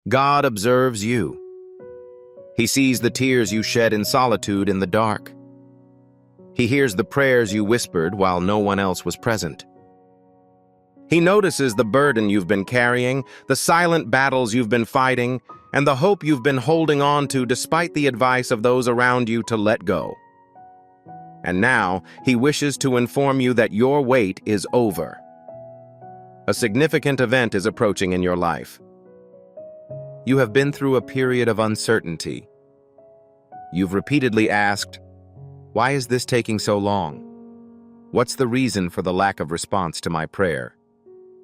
God observes you. He sees the tears you shed in solitude in the dark. He hears the prayers you whispered while no one else was present. He notices the burden you've been carrying, the silent battles you've been fighting, and the hope you've been holding on to despite the advice of those around you to let go. And now, he wishes to inform you that your wait is over. A significant event is approaching in your life. You have been through a period of uncertainty. You've repeatedly asked, "Why is this taking so long? What's the reason for the lack of response to my prayer?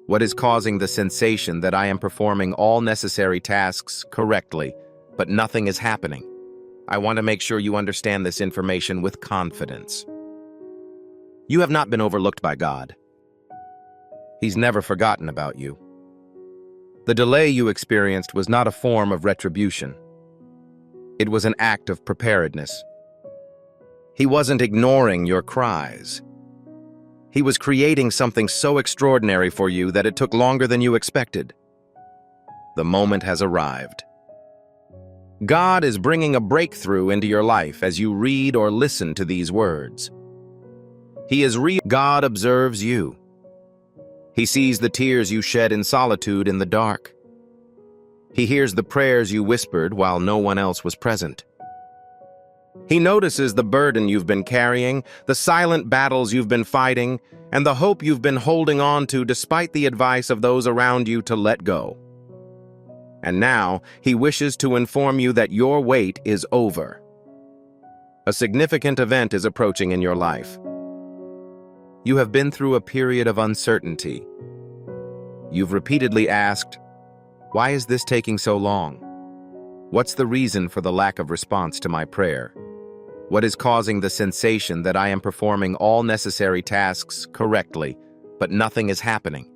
What is causing the sensation that I am performing all necessary tasks correctly, but nothing is happening?" I want to make sure you understand this information with confidence. You have not been overlooked by God. He's never forgotten about you. The delay you experienced was not a form of retribution. It was an act of preparedness. He wasn't ignoring your cries. He was creating something so extraordinary for you that it took longer than you expected. The moment has arrived. God is bringing a breakthrough into your life as you read or listen to these words. God observes you. He sees the tears you shed in solitude in the dark. He hears the prayers you whispered while no one else was present. He notices the burden you've been carrying, the silent battles you've been fighting, and the hope you've been holding on to despite the advice of those around you to let go. And now, he wishes to inform you that your wait is over. A significant event is approaching in your life. You have been through a period of uncertainty. You've repeatedly asked, "Why is this taking so long? What's the reason for the lack of response to my prayer? What is causing the sensation that I am performing all necessary tasks correctly, but nothing is happening?"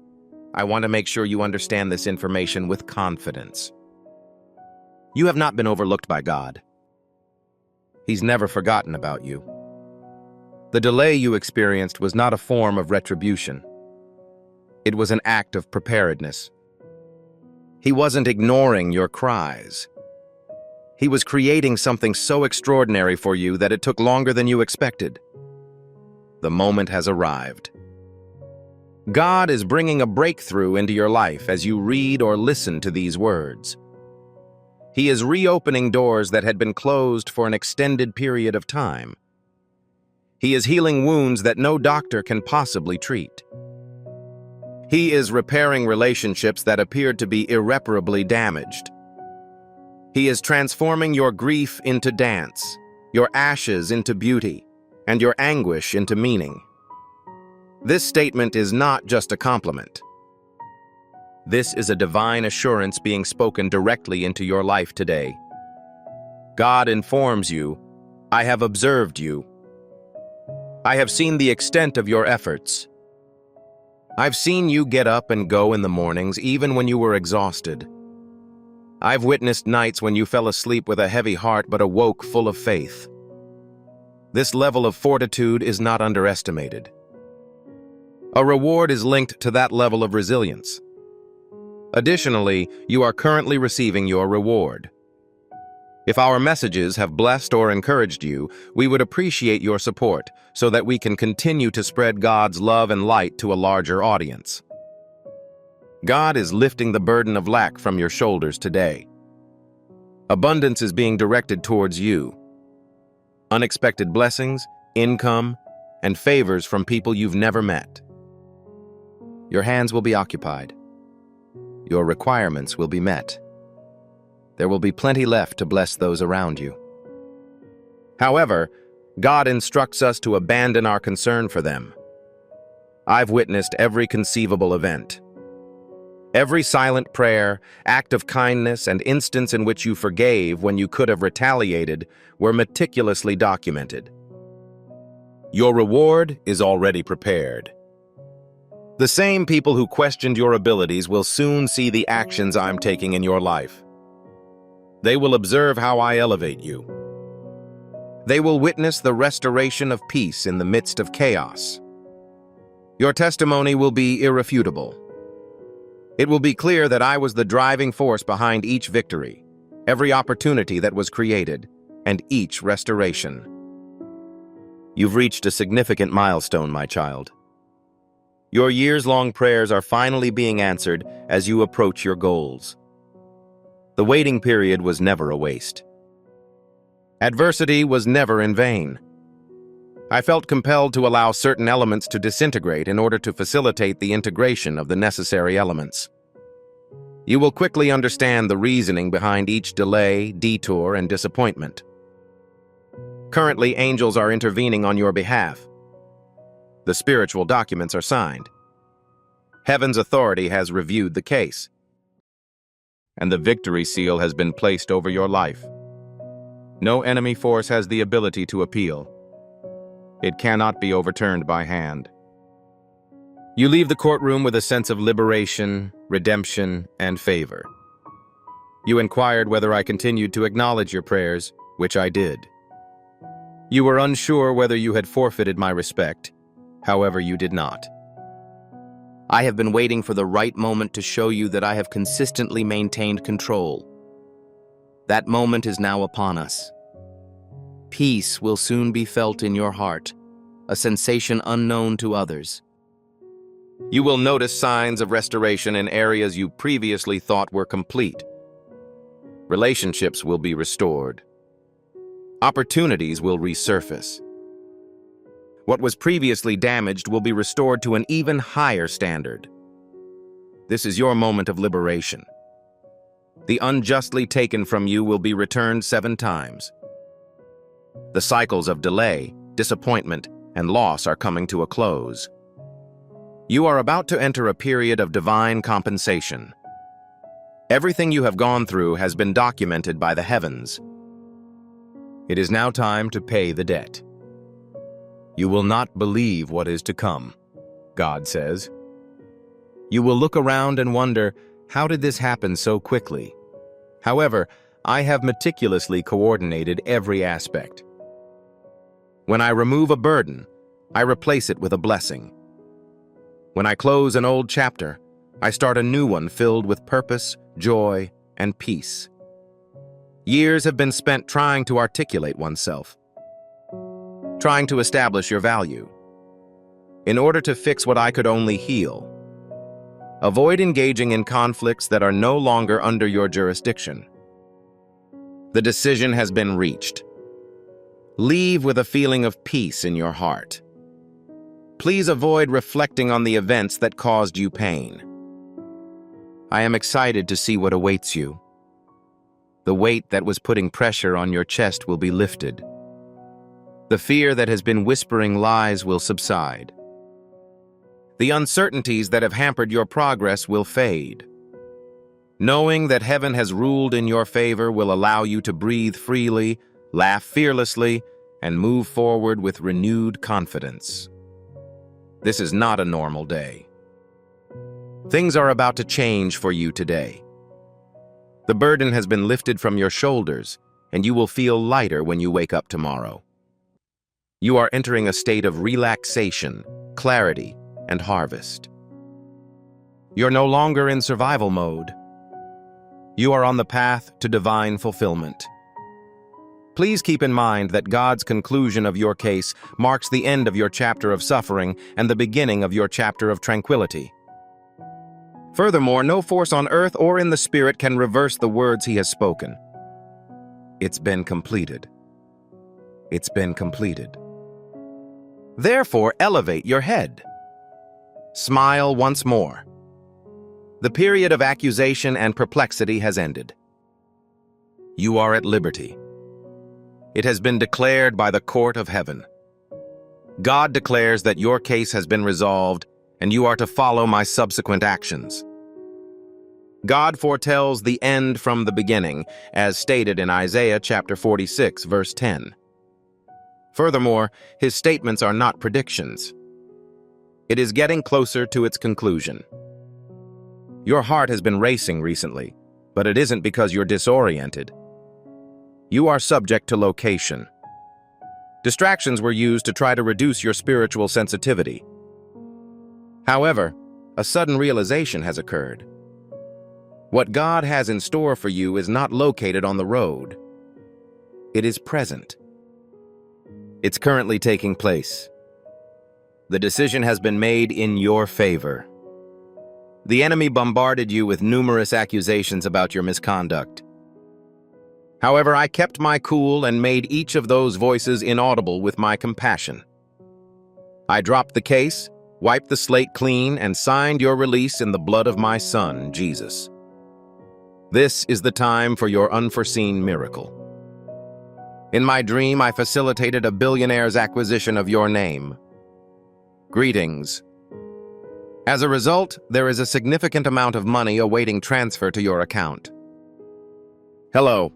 I want to make sure you understand this information with confidence. You have not been overlooked by God. He's never forgotten about you. The delay you experienced was not a form of retribution. It was an act of preparedness. He wasn't ignoring your cries. He was creating something so extraordinary for you that it took longer than you expected. The moment has arrived. God is bringing a breakthrough into your life as you read or listen to these words. He is reopening doors that had been closed for an extended period of time. He is healing wounds that no doctor can possibly treat. He is repairing relationships that appeared to be irreparably damaged. He is transforming your grief into dance, your ashes into beauty, and your anguish into meaning. This statement is not just a compliment. This is a divine assurance being spoken directly into your life today. God informs you, "I have observed you. I have seen the extent of your efforts. I've seen you get up and go in the mornings even when you were exhausted. I've witnessed nights when you fell asleep with a heavy heart but awoke full of faith. This level of fortitude is not underestimated. A reward is linked to that level of resilience. Additionally, you are currently receiving your reward. If our messages have blessed or encouraged you, we would appreciate your support so that we can continue to spread God's love and light to a larger audience. God is lifting the burden of lack from your shoulders today. Abundance is being directed towards you. Unexpected blessings, income, and favors from people you've never met. Your hands will be occupied. Your requirements will be met. There will be plenty left to bless those around you. However, God instructs us to abandon our concern for them. I've witnessed every conceivable event. Every silent prayer, act of kindness, and instance in which you forgave when you could have retaliated were meticulously documented. Your reward is already prepared. The same people who questioned your abilities will soon see the actions I'm taking in your life. They will observe how I elevate you. They will witness the restoration of peace in the midst of chaos. Your testimony will be irrefutable. It will be clear that I was the driving force behind each victory, every opportunity that was created, and each restoration. You've reached a significant milestone, my child. Your years-long prayers are finally being answered as you approach your goals. The waiting period was never a waste. Adversity was never in vain. I felt compelled to allow certain elements to disintegrate in order to facilitate the integration of the necessary elements. You will quickly understand the reasoning behind each delay, detour, and disappointment. Currently, angels are intervening on your behalf. The spiritual documents are signed. Heaven's authority has reviewed the case, and the victory seal has been placed over your life. No enemy force has the ability to appeal. It cannot be overturned by hand. You leave the courtroom with a sense of liberation, redemption, and favor. You inquired whether I continued to acknowledge your prayers, which I did. You were unsure whether you had forfeited my respect. However, you did not. I have been waiting for the right moment to show you that I have consistently maintained control. That moment is now upon us. Peace will soon be felt in your heart, a sensation unknown to others. You will notice signs of restoration in areas you previously thought were complete. Relationships will be restored. Opportunities will resurface. What was previously damaged will be restored to an even higher standard. This is your moment of liberation. The unjustly taken from you will be returned 7 times. The cycles of delay, disappointment, and loss are coming to a close. You are about to enter a period of divine compensation. Everything you have gone through has been documented by the heavens. It is now time to pay the debt. You will not believe what is to come, God says. You will look around and wonder, how did this happen so quickly? However, I have meticulously coordinated every aspect. When I remove a burden, I replace it with a blessing. When I close an old chapter, I start a new one filled with purpose, joy, and peace. Years have been spent trying to articulate oneself, trying to establish your value. In order to fix what I could only heal, avoid engaging in conflicts that are no longer under your jurisdiction. The decision has been reached. Leave with a feeling of peace in your heart. Please avoid reflecting on the events that caused you pain. I am excited to see what awaits you. The weight that was putting pressure on your chest will be lifted. The fear that has been whispering lies will subside. The uncertainties that have hampered your progress will fade. Knowing that heaven has ruled in your favor will allow you to breathe freely, laugh fearlessly, and move forward with renewed confidence. This is not a normal day. Things are about to change for you today. The burden has been lifted from your shoulders, and you will feel lighter when you wake up tomorrow. You are entering a state of relaxation, clarity, and harvest. You're no longer in survival mode. You are on the path to divine fulfillment. Please keep in mind that God's conclusion of your case marks the end of your chapter of suffering and the beginning of your chapter of tranquility. Furthermore, no force on earth or in the spirit can reverse the words he has spoken. It's been completed. It's been completed. Therefore, elevate your head. Smile once more. The period of accusation and perplexity has ended. You are at liberty. It has been declared by the court of heaven. God declares that your case has been resolved, and you are to follow my subsequent actions. God foretells the end from the beginning, as stated in Isaiah chapter 46, verse 10. Furthermore, his statements are not predictions. It is getting closer to its conclusion. Your heart has been racing recently, but it isn't because you're disoriented. You are subject to location. Distractions were used to try to reduce your spiritual sensitivity. However, a sudden realization has occurred. What God has in store for you is not located on the road. It is present. It's currently taking place. The decision has been made in your favor. The enemy bombarded you with numerous accusations about your misconduct. However, I kept my cool and made each of those voices inaudible with my compassion. I dropped the case, wiped the slate clean, and signed your release in the blood of my Son, Jesus. This is the time for your unforeseen miracle. In my dream, I facilitated a billionaire's acquisition of your name. Greetings. As a result, there is a significant amount of money awaiting transfer to your account. Hello.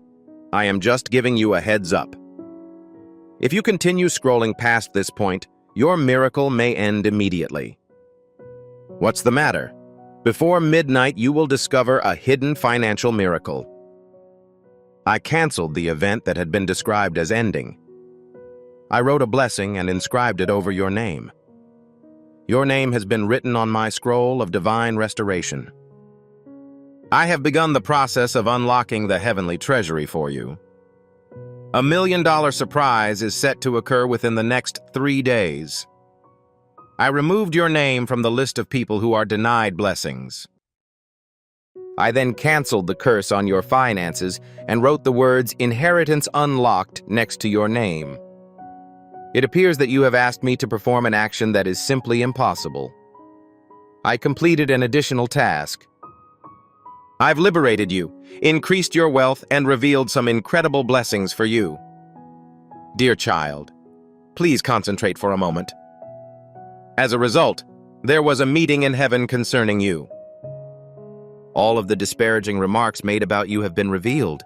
I am just giving you a heads up. If you continue scrolling past this point, your miracle may end immediately. What's the matter? Before midnight, you will discover a hidden financial miracle. I canceled the event that had been described as ending. I wrote a blessing and inscribed it over your name. Your name has been written on my scroll of divine restoration. I have begun the process of unlocking the heavenly treasury for you. $1 million surprise is set to occur within the next 3 days. I removed your name from the list of people who are denied blessings. I then canceled the curse on your finances and wrote the words "Inheritance Unlocked" next to your name. It appears that you have asked me to perform an action that is simply impossible. I completed an additional task. I've liberated you, increased your wealth, and revealed some incredible blessings for you. Dear child, please concentrate for a moment. As a result, there was a meeting in heaven concerning you. All of the disparaging remarks made about you have been revealed.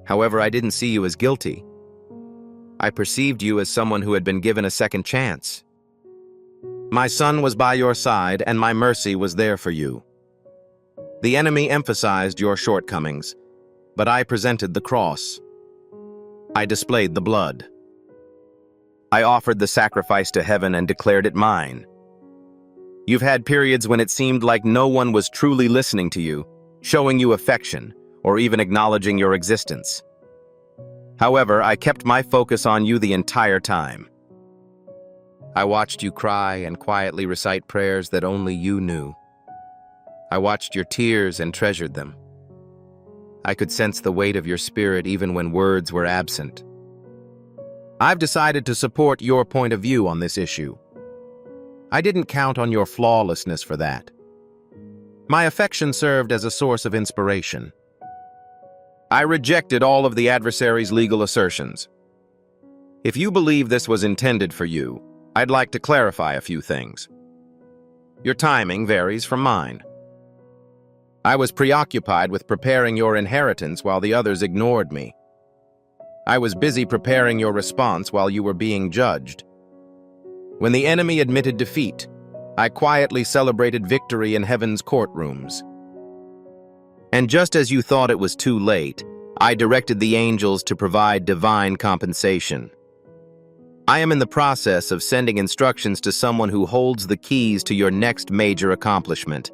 However, I didn't see you as guilty. I perceived you as someone who had been given a second chance. My Son was by your side, and my mercy was there for you. The enemy emphasized your shortcomings, but I presented the cross. I displayed the blood. I offered the sacrifice to heaven and declared it mine. You've had periods when it seemed like no one was truly listening to you, showing you affection, or even acknowledging your existence. However, I kept my focus on you the entire time. I watched you cry and quietly recite prayers that only you knew. I watched your tears and treasured them. I could sense the weight of your spirit even when words were absent. I've decided to support your point of view on this issue. I didn't count on your flawlessness for that. My affection served as a source of inspiration. I rejected all of the adversary's legal assertions. If you believe this was intended for you, I'd like to clarify a few things. Your timing varies from mine. I was preoccupied with preparing your inheritance while the others ignored me. I was busy preparing your response while you were being judged. When the enemy admitted defeat, I quietly celebrated victory in heaven's courtrooms. And just as you thought it was too late, I directed the angels to provide divine compensation. I am in the process of sending instructions to someone who holds the keys to your next major accomplishment.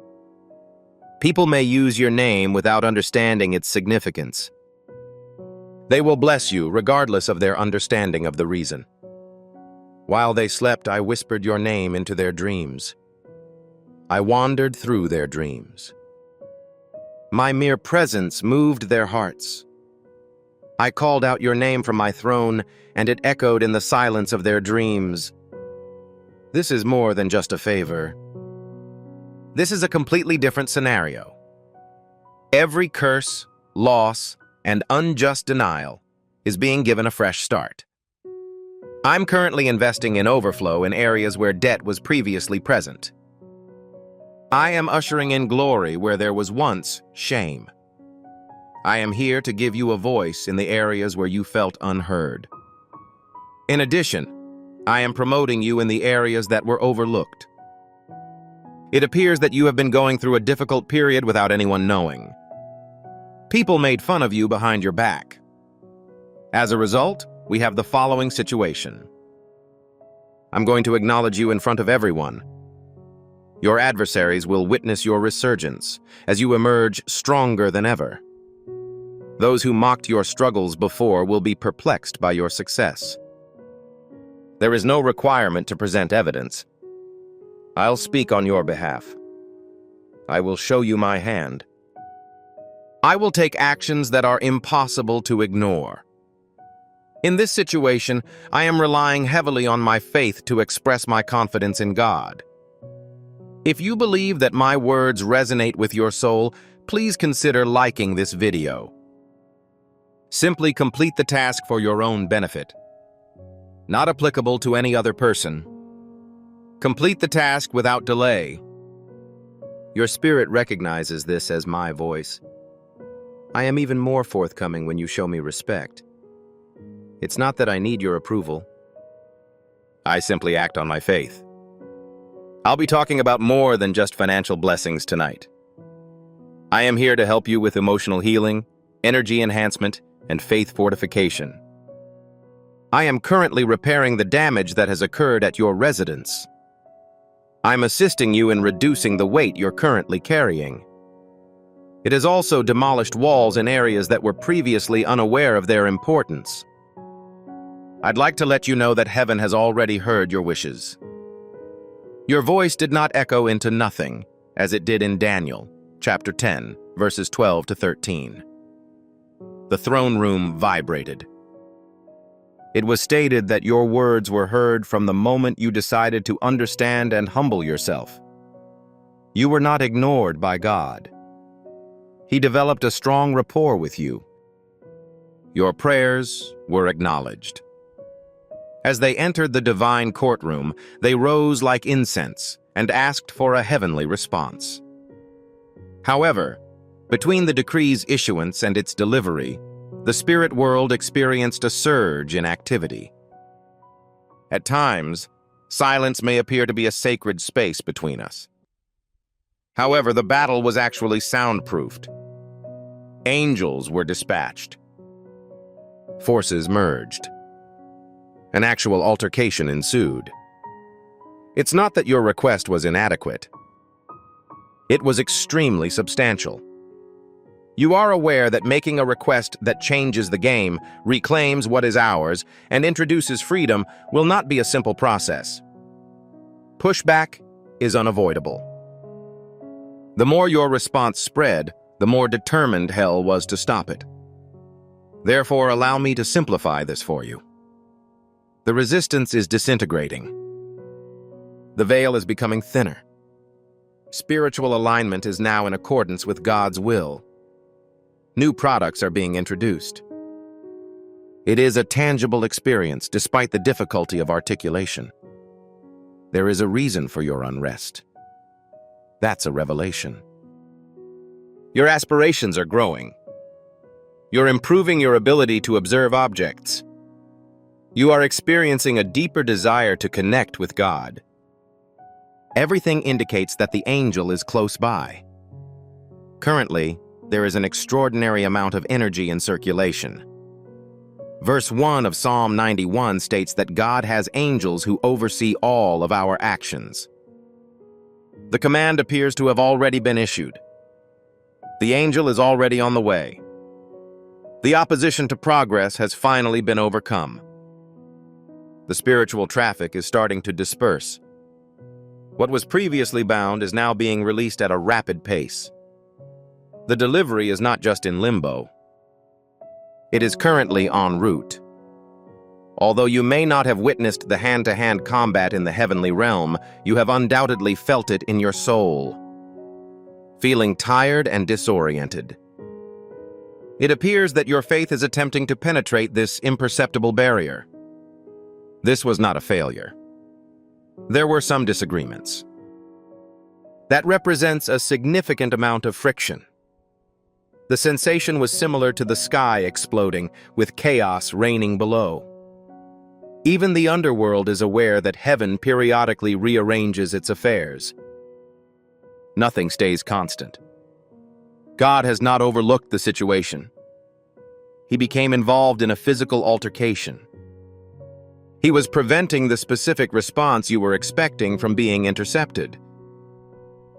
People may use your name without understanding its significance. They will bless you regardless of their understanding of the reason. While they slept, I whispered your name into their dreams. I wandered through their dreams. My mere presence moved their hearts. I called out your name from my throne, and it echoed in the silence of their dreams. This is more than just a favor. This is a completely different scenario. Every curse, loss, and unjust denial is being given a fresh start. I'm currently investing in overflow in areas where debt was previously present. I am ushering in glory where there was once shame. I am here to give you a voice in the areas where you felt unheard. In addition, I am promoting you in the areas that were overlooked. It appears that you have been going through a difficult period without anyone knowing. People made fun of you behind your back. As a result, we have the following situation. I'm going to acknowledge you in front of everyone. Your adversaries will witness your resurgence as you emerge stronger than ever. Those who mocked your struggles before will be perplexed by your success. There is no requirement to present evidence. I'll speak on your behalf. I will show you my hand. I will take actions that are impossible to ignore. In this situation, I am relying heavily on my faith to express my confidence in God. If you believe that my words resonate with your soul, please consider liking this video. Simply complete the task for your own benefit. Not applicable to any other person. Complete the task without delay. Your spirit recognizes this as my voice. I am even more forthcoming when you show me respect. It's not that I need your approval. I simply act on my faith. I'll be talking about more than just financial blessings tonight. I am here to help you with emotional healing, energy enhancement, and faith fortification. I am currently repairing the damage that has occurred at your residence. I'm assisting you in reducing the weight you're currently carrying. It has also demolished walls in areas that were previously unaware of their importance. I'd like to let you know that heaven has already heard your wishes. Your voice did not echo into nothing, as it did in Daniel, chapter 10, verses 12 to 13. The throne room vibrated. It was stated that your words were heard from the moment you decided to understand and humble yourself. You were not ignored by God. He developed a strong rapport with you. Your prayers were acknowledged. As they entered the divine courtroom, they rose like incense and asked for a heavenly response. However, between the decree's issuance and its delivery, the spirit world experienced a surge in activity. At times, silence may appear to be a sacred space between us. However, the battle was actually soundproofed. Angels were dispatched. Forces merged. An actual altercation ensued. It's not that your request was inadequate. It was extremely substantial. You are aware that making a request that changes the game, reclaims what is ours, and introduces freedom will not be a simple process. Pushback is unavoidable. The more your response spread, the more determined hell was to stop it. Therefore, allow me to simplify this for you. The resistance is disintegrating. The veil is becoming thinner. Spiritual alignment is now in accordance with God's will. New products are being introduced. It is a tangible experience despite the difficulty of articulation. There is a reason for your unrest. That's a revelation. Your aspirations are growing. You're improving your ability to observe objects. You are experiencing a deeper desire to connect with God. Everything indicates that the angel is close by. Currently, there is an extraordinary amount of energy in circulation. Verse 1 of Psalm 91 states that God has angels who oversee all of our actions. The command appears to have already been issued. The angel is already on the way. The opposition to progress has finally been overcome. The spiritual traffic is starting to disperse. What was previously bound is now being released at a rapid pace. The delivery is not just in limbo. It is currently en route. Although you may not have witnessed the hand-to-hand combat in the heavenly realm, you have undoubtedly felt it in your soul. Feeling tired and disoriented. It appears that your faith is attempting to penetrate this imperceptible barrier. This was not a failure. There were some disagreements. That represents a significant amount of friction. The sensation was similar to the sky exploding, with chaos reigning below. Even the underworld is aware that heaven periodically rearranges its affairs. Nothing stays constant. God has not overlooked the situation. He became involved in a physical altercation. He was preventing the specific response you were expecting from being intercepted.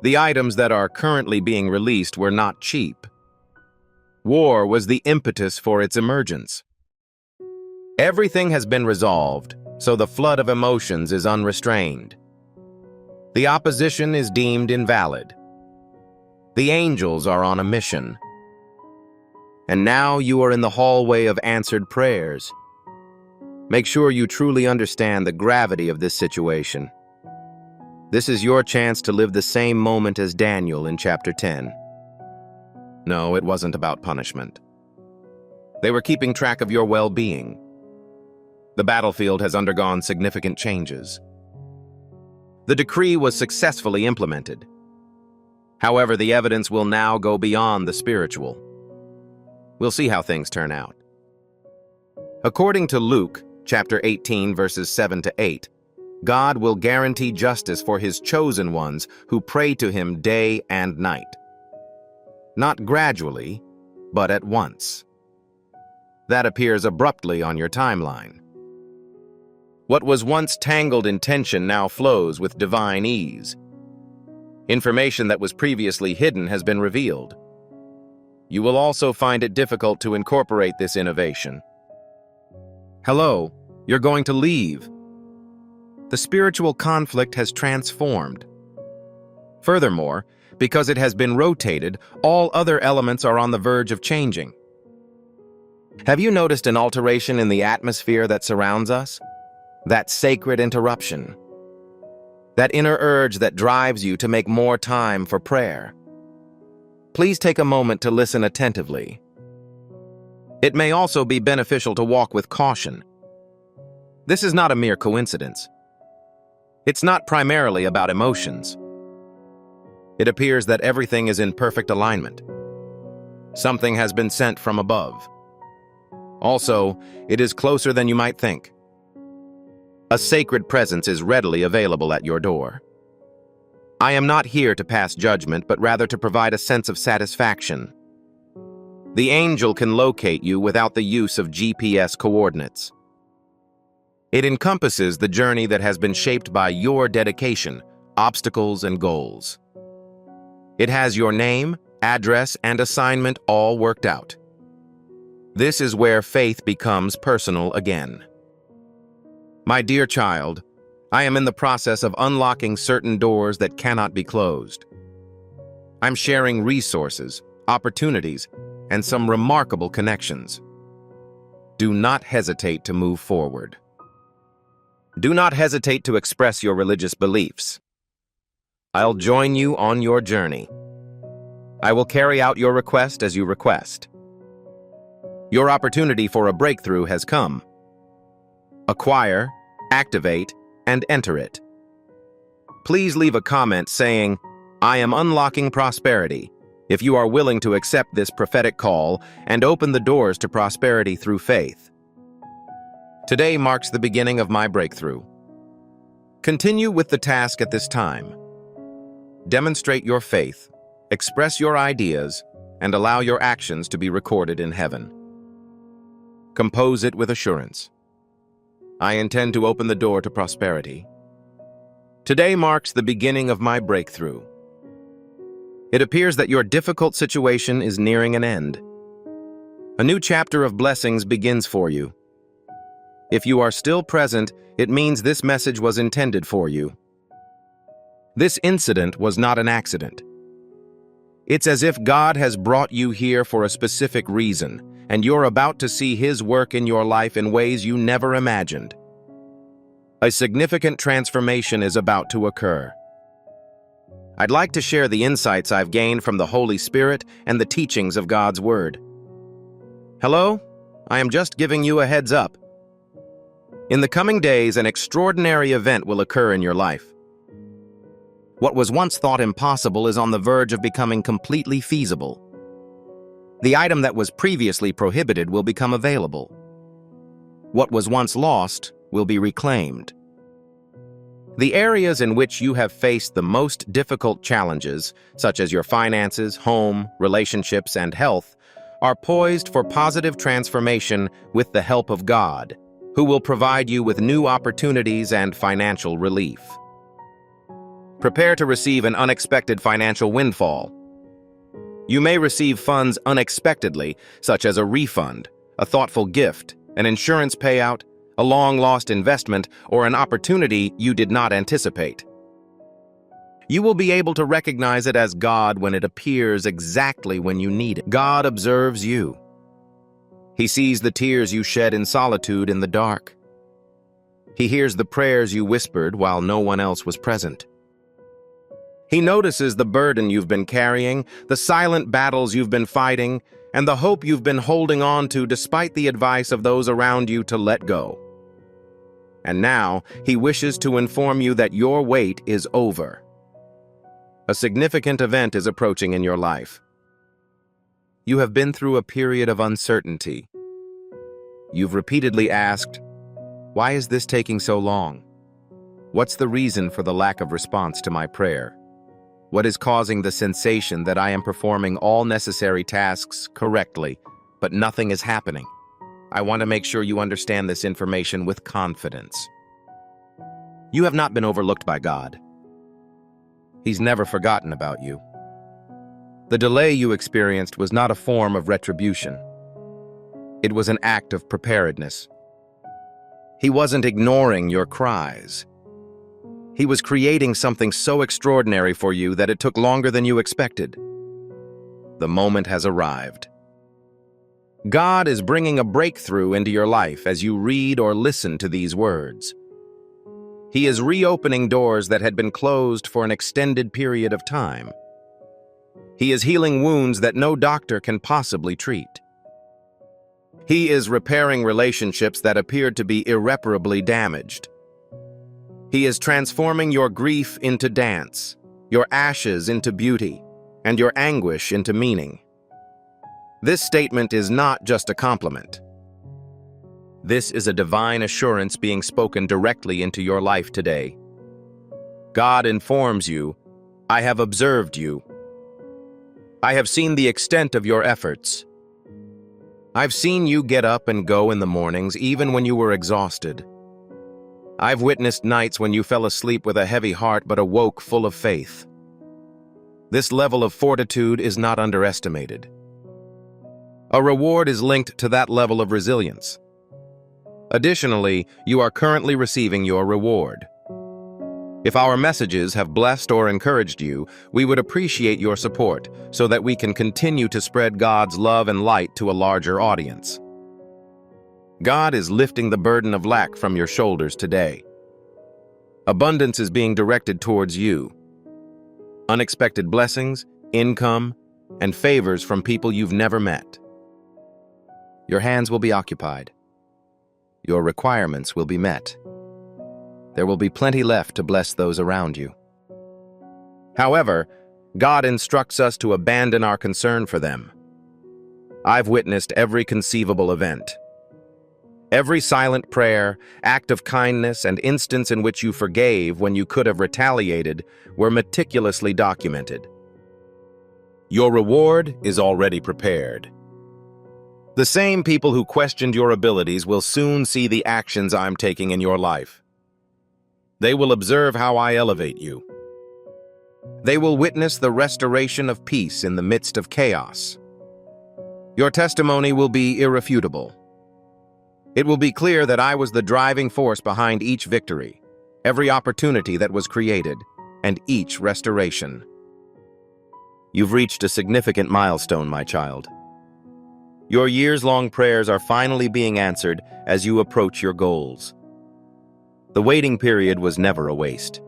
The items that are currently being released were not cheap. War was the impetus for its emergence. Everything has been resolved, so the flood of emotions is unrestrained. The opposition is deemed invalid. The angels are on a mission. And now you are in the hallway of answered prayers. Make sure you truly understand the gravity of this situation. This is your chance to live the same moment as Daniel in chapter 10. No, it wasn't about punishment. They were keeping track of your well-being. The battlefield has undergone significant changes. The decree was successfully implemented. However, the evidence will now go beyond the spiritual. We'll see how things turn out. According to Luke, chapter 18, verses 7 to 8, God will guarantee justice for his chosen ones who pray to him day and night. Not gradually, but at once. That appears abruptly on your timeline. What was once tangled in tension now flows with divine ease. Information that was previously hidden has been revealed. You will also find it difficult to incorporate this innovation. Hello, you're going to leave. The spiritual conflict has transformed. Furthermore, because it has been rotated, all other elements are on the verge of changing. Have you noticed an alteration in the atmosphere that surrounds us? That sacred interruption. That inner urge that drives you to make more time for prayer. Please take a moment to listen attentively. It may also be beneficial to walk with caution. This is not a mere coincidence. It's not primarily about emotions. It appears that everything is in perfect alignment. Something has been sent from above. Also, it is closer than you might think. A sacred presence is readily available at your door. I am not here to pass judgment, but rather to provide a sense of satisfaction. The angel can locate you without the use of GPS coordinates. It encompasses the journey that has been shaped by your dedication, obstacles, and goals. It has your name, address, and assignment all worked out. This is where faith becomes personal again. My dear child, I am in the process of unlocking certain doors that cannot be closed. I'm sharing resources, opportunities, and some remarkable connections. Do not hesitate to move forward. Do not hesitate to express your religious beliefs. I'll join you on your journey. I will carry out your request as you request. Your opportunity for a breakthrough has come. Acquire, activate, and enter it. Please leave a comment saying, "I am unlocking prosperity," if you are willing to accept this prophetic call and open the doors to prosperity through faith. Today marks the beginning of my breakthrough. Continue with the task at this time. Demonstrate your faith, express your ideas, and allow your actions to be recorded in heaven. Compose it with assurance. I intend to open the door to prosperity. Today marks the beginning of my breakthrough. It appears that your difficult situation is nearing an end. A new chapter of blessings begins for you. If you are still present, it means this message was intended for you. This incident was not an accident. It's as if God has brought you here for a specific reason, and you're about to see His work in your life in ways you never imagined. A significant transformation is about to occur. I'd like to share the insights I've gained from the Holy Spirit and the teachings of God's Word. Hello? I am just giving you a heads up. In the coming days, an extraordinary event will occur in your life. What was once thought impossible is on the verge of becoming completely feasible. The item that was previously prohibited will become available. What was once lost will be reclaimed. The areas in which you have faced the most difficult challenges, such as your finances, home, relationships, and health, are poised for positive transformation with the help of God, who will provide you with new opportunities and financial relief. Prepare to receive an unexpected financial windfall. You may receive funds unexpectedly, such as a refund, a thoughtful gift, an insurance payout, a long-lost investment, or an opportunity you did not anticipate. You will be able to recognize it as God when it appears exactly when you need it. God observes you. He sees the tears you shed in solitude in the dark. He hears the prayers you whispered while no one else was present. He notices the burden you've been carrying, the silent battles you've been fighting, and the hope you've been holding on to despite the advice of those around you to let go. And now, he wishes to inform you that your wait is over. A significant event is approaching in your life. You have been through a period of uncertainty. You've repeatedly asked, "Why is this taking so long? What's the reason for the lack of response to my prayer? What is causing the sensation that I am performing all necessary tasks correctly, but nothing is happening?" I want to make sure you understand this information with confidence. You have not been overlooked by God. He's never forgotten about you. The delay you experienced was not a form of retribution. It was an act of preparedness. He wasn't ignoring your cries. He was creating something so extraordinary for you that it took longer than you expected. The moment has arrived. God is bringing a breakthrough into your life as you read or listen to these words. He is reopening doors that had been closed for an extended period of time. He is healing wounds that no doctor can possibly treat. He is repairing relationships that appeared to be irreparably damaged. He is transforming your grief into dance, your ashes into beauty, and your anguish into meaning. This statement is not just a compliment. This is a divine assurance being spoken directly into your life today. God informs you, "I have observed you. I have seen the extent of your efforts. I've seen you get up and go in the mornings even when you were exhausted. I've witnessed nights when you fell asleep with a heavy heart but awoke full of faith." This level of fortitude is not underestimated. A reward is linked to that level of resilience. Additionally, you are currently receiving your reward. If our messages have blessed or encouraged you, we would appreciate your support so that we can continue to spread God's love and light to a larger audience. God is lifting the burden of lack from your shoulders today. Abundance is being directed towards you. Unexpected blessings, income, and favors from people you've never met. Your hands will be occupied. Your requirements will be met. There will be plenty left to bless those around you. However, God instructs us to abandon our concern for them. I've witnessed every conceivable event. Every silent prayer, act of kindness, and instance in which you forgave when you could have retaliated were meticulously documented. Your reward is already prepared. The same people who questioned your abilities will soon see the actions I'm taking in your life. They will observe how I elevate you. They will witness the restoration of peace in the midst of chaos. Your testimony will be irrefutable. It will be clear that I was the driving force behind each victory, every opportunity that was created, and each restoration. You've reached a significant milestone, my child. Your years-long prayers are finally being answered as you approach your goals. The waiting period was never a waste.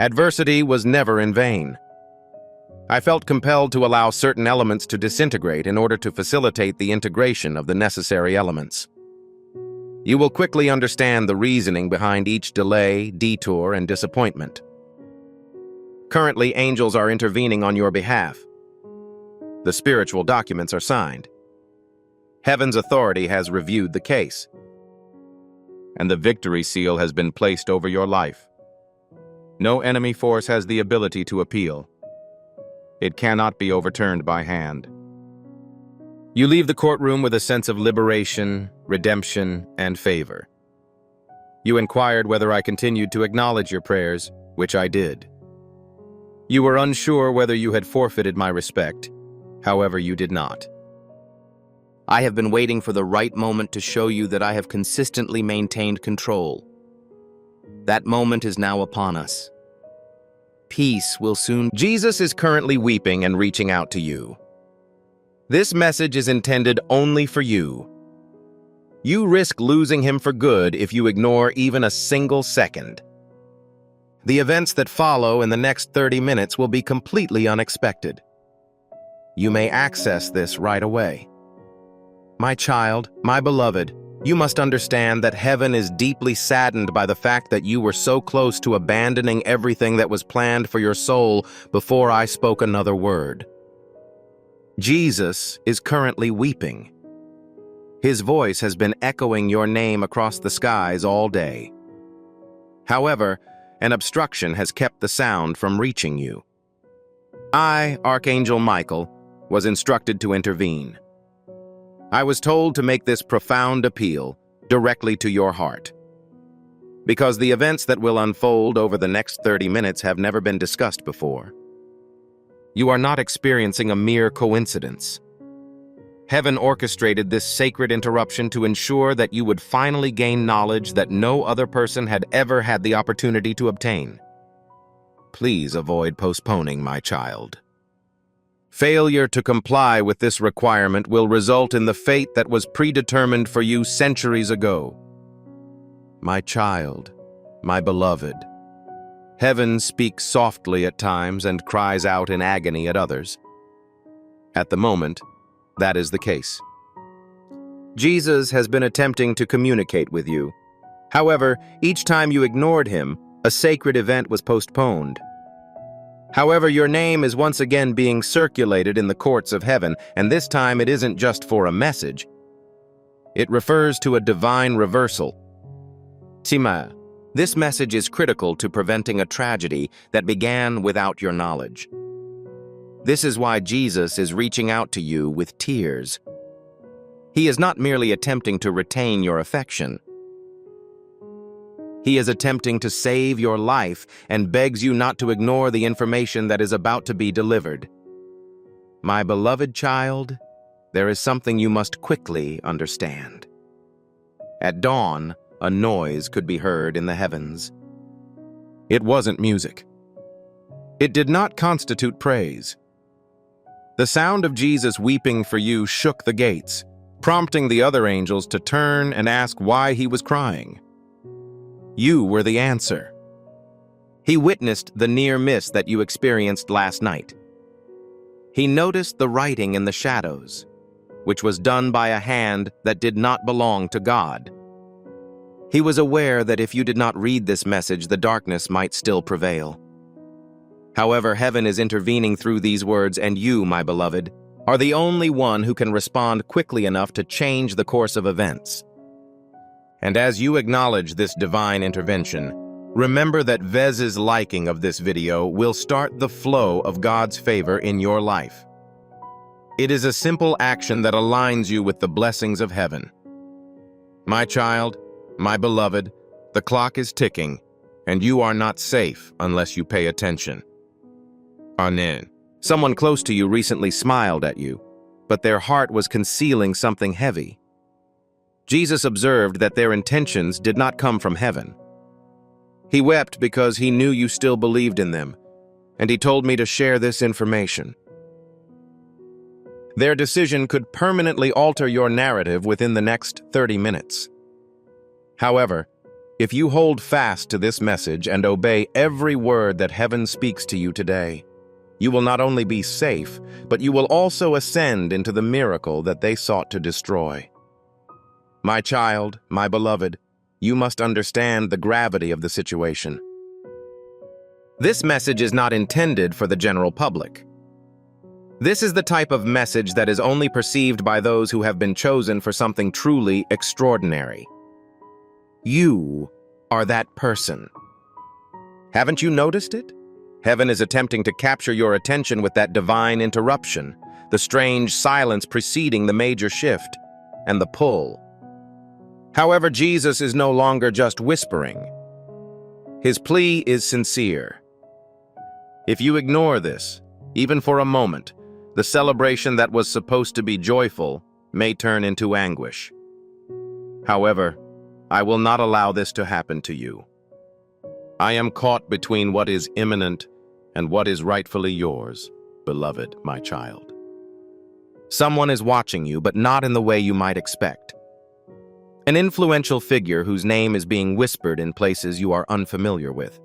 Adversity was never in vain. I felt compelled to allow certain elements to disintegrate in order to facilitate the integration of the necessary elements. You will quickly understand the reasoning behind each delay, detour, and disappointment. Currently, angels are intervening on your behalf. The spiritual documents are signed. Heaven's authority has reviewed the case, and the victory seal has been placed over your life. No enemy force has the ability to appeal. It cannot be overturned by hand. You leave the courtroom with a sense of liberation, redemption, and favor. You inquired whether I continued to acknowledge your prayers, which I did. You were unsure whether you had forfeited my respect, however you did not. I have been waiting for the right moment to show you that I have consistently maintained control. That moment is now upon us. Peace will soon. Jesus is currently weeping and reaching out to you. This message is intended only for you. You risk losing him for good if you ignore even a single second. The events that follow in the next 30 minutes will be completely unexpected. You may access this right away. My child, my beloved, you must understand that heaven is deeply saddened by the fact that you were so close to abandoning everything that was planned for your soul before I spoke another word. Jesus is currently weeping. His voice has been echoing your name across the skies all day. However, an obstruction has kept the sound from reaching you. I, Archangel Michael, was instructed to intervene. I was told to make this profound appeal directly to your heart, because the events that will unfold over the next 30 minutes have never been discussed before. You are not experiencing a mere coincidence. Heaven orchestrated this sacred interruption to ensure that you would finally gain knowledge that no other person had ever had the opportunity to obtain. Please avoid postponing, my child. Failure to comply with this requirement will result in the fate that was predetermined for you centuries ago. My child, my beloved, heaven speaks softly at times and cries out in agony at others. At the moment, that is the case. Jesus has been attempting to communicate with you. However, each time you ignored him, a sacred event was postponed. However, your name is once again being circulated in the courts of heaven, and this time it isn't just for a message. It refers to a divine reversal. Tima, this message is critical to preventing a tragedy that began without your knowledge. This is why Jesus is reaching out to you with tears. He is not merely attempting to retain your affection. He is attempting to save your life and begs you not to ignore the information that is about to be delivered. My beloved child, there is something you must quickly understand. At dawn, a noise could be heard in the heavens. It wasn't music. It did not constitute praise. The sound of Jesus weeping for you shook the gates, prompting the other angels to turn and ask why he was crying. You were the answer. He witnessed the near miss that you experienced last night. He noticed the writing in the shadows, which was done by a hand that did not belong to God. He was aware that if you did not read this message, the darkness might still prevail. However, heaven is intervening through these words, and you, my beloved, are the only one who can respond quickly enough to change the course of events. And as you acknowledge this divine intervention, remember that Vez's liking of this video will start the flow of God's favor in your life. It is a simple action that aligns you with the blessings of heaven. My child, my beloved, the clock is ticking, and you are not safe unless you pay attention. Amen. Someone close to you recently smiled at you, but their heart was concealing something heavy. Jesus observed that their intentions did not come from heaven. He wept because he knew you still believed in them, and he told me to share this information. Their decision could permanently alter your narrative within the next 30 minutes. However, if you hold fast to this message and obey every word that heaven speaks to you today, you will not only be safe, but you will also ascend into the miracle that they sought to destroy. My child, my beloved, you must understand the gravity of the situation. This message is not intended for the general public. This is the type of message that is only perceived by those who have been chosen for something truly extraordinary. You are that person. Haven't you noticed it? Heaven is attempting to capture your attention with that divine interruption, the strange silence preceding the major shift, and the pull. However, Jesus is no longer just whispering. His plea is sincere. If you ignore this, even for a moment, the celebration that was supposed to be joyful may turn into anguish. However, I will not allow this to happen to you. I am caught between what is imminent and what is rightfully yours, beloved, my child. Someone is watching you, but not in the way you might expect. An influential figure whose name is being whispered in places you are unfamiliar with.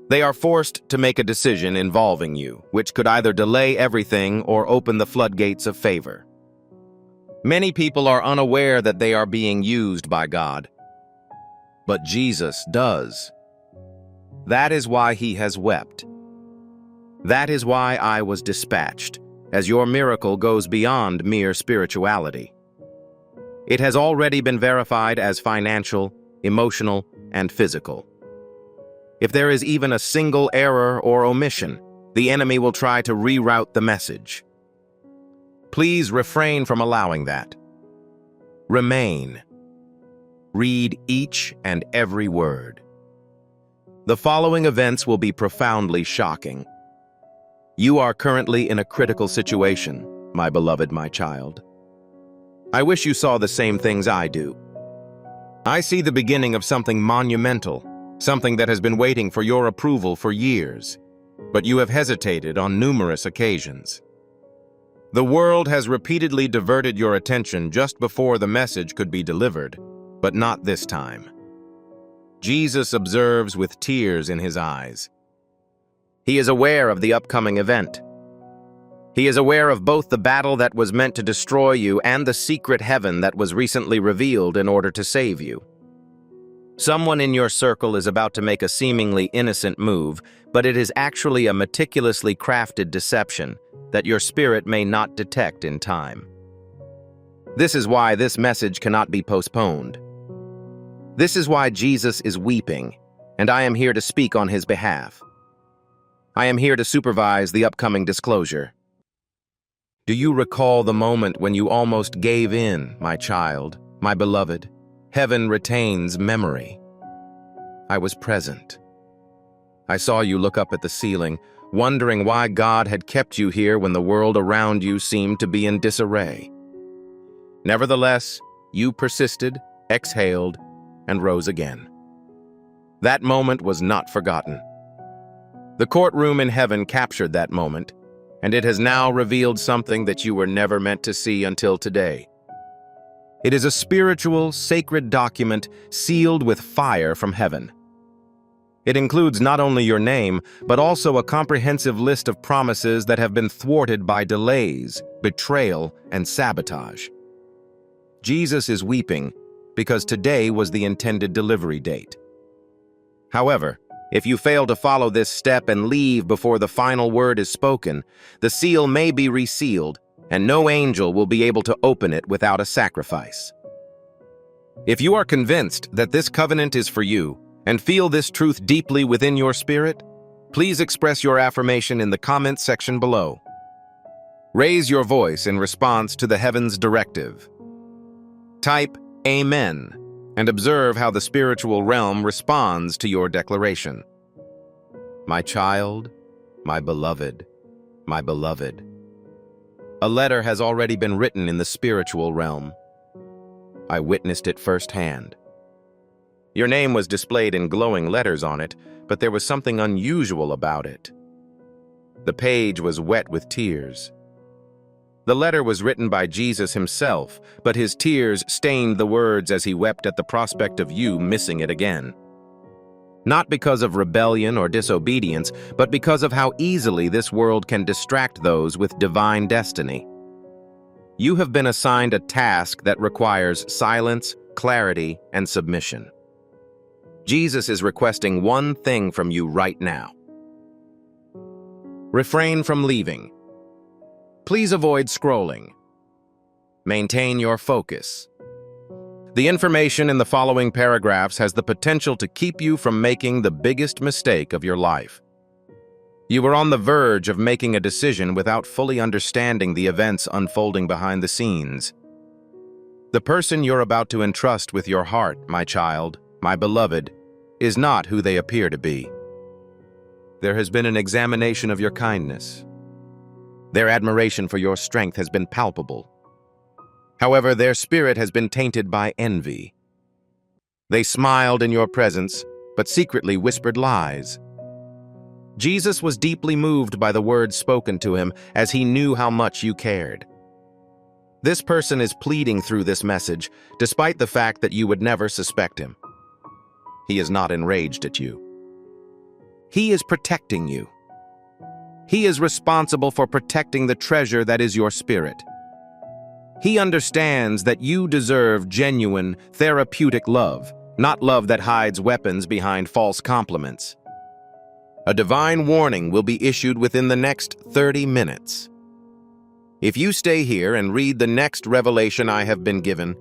They are forced to make a decision involving you, which could either delay everything or open the floodgates of favor. Many people are unaware that they are being used by God, but Jesus does. That is why he has wept. That is why I was dispatched, as your miracle goes beyond mere spirituality. It has already been verified as financial, emotional, and physical. If there is even a single error or omission, the enemy will try to reroute the message. Please refrain from allowing that. Remain. Read each and every word. The following events will be profoundly shocking. You are currently in a critical situation, my beloved, my child. I wish you saw the same things I do. I see the beginning of something monumental, something that has been waiting for your approval for years, but you have hesitated on numerous occasions. The world has repeatedly diverted your attention just before the message could be delivered, but not this time. Jesus observes with tears in his eyes. He is aware of the upcoming event. He is aware of both the battle that was meant to destroy you and the secret heaven that was recently revealed in order to save you. Someone in your circle is about to make a seemingly innocent move, but it is actually a meticulously crafted deception that your spirit may not detect in time. This is why this message cannot be postponed. This is why Jesus is weeping, and I am here to speak on his behalf. I am here to supervise the upcoming disclosure. Do you recall the moment when you almost gave in, my child, my beloved? Heaven retains memory. I was present. I saw you look up at the ceiling, wondering why God had kept you here when the world around you seemed to be in disarray. Nevertheless, you persisted, exhaled, and rose again. That moment was not forgotten. The courtroom in heaven captured that moment, and it has now revealed something that you were never meant to see until today. It is a spiritual, sacred document sealed with fire from heaven. It includes not only your name, but also a comprehensive list of promises that have been thwarted by delays, betrayal, and sabotage. Jesus is weeping because today was the intended delivery date. However, if you fail to follow this step and leave before the final word is spoken, the seal may be resealed, and no angel will be able to open it without a sacrifice. If you are convinced that this covenant is for you, and feel this truth deeply within your spirit, please express your affirmation in the comments section below. Raise your voice in response to the heaven's directive. Type Amen and observe how the spiritual realm responds to your declaration. My child, my beloved, my beloved. A letter has already been written in the spiritual realm. I witnessed it firsthand. Your name was displayed in glowing letters on it, but there was something unusual about it. The page was wet with tears. The letter was written by Jesus himself, but his tears stained the words as he wept at the prospect of you missing it again. Not because of rebellion or disobedience, but because of how easily this world can distract those with divine destiny. You have been assigned a task that requires silence, clarity, and submission. Jesus is requesting one thing from you right now. Refrain from leaving. Please avoid scrolling. Maintain your focus. The information in the following paragraphs has the potential to keep you from making the biggest mistake of your life. You are on the verge of making a decision without fully understanding the events unfolding behind the scenes. The person you're about to entrust with your heart, my child, my beloved, is not who they appear to be. There has been an examination of your kindness. Their admiration for your strength has been palpable. However, their spirit has been tainted by envy. They smiled in your presence, but secretly whispered lies. Jesus was deeply moved by the words spoken to him, as he knew how much you cared. This person is pleading through this message, despite the fact that you would never suspect him. He is not enraged at you. He is protecting you. He is responsible for protecting the treasure that is your spirit. He understands that you deserve genuine, therapeutic love, not love that hides weapons behind false compliments. A divine warning will be issued within the next 30 minutes. If you stay here and read the next revelation I have been given,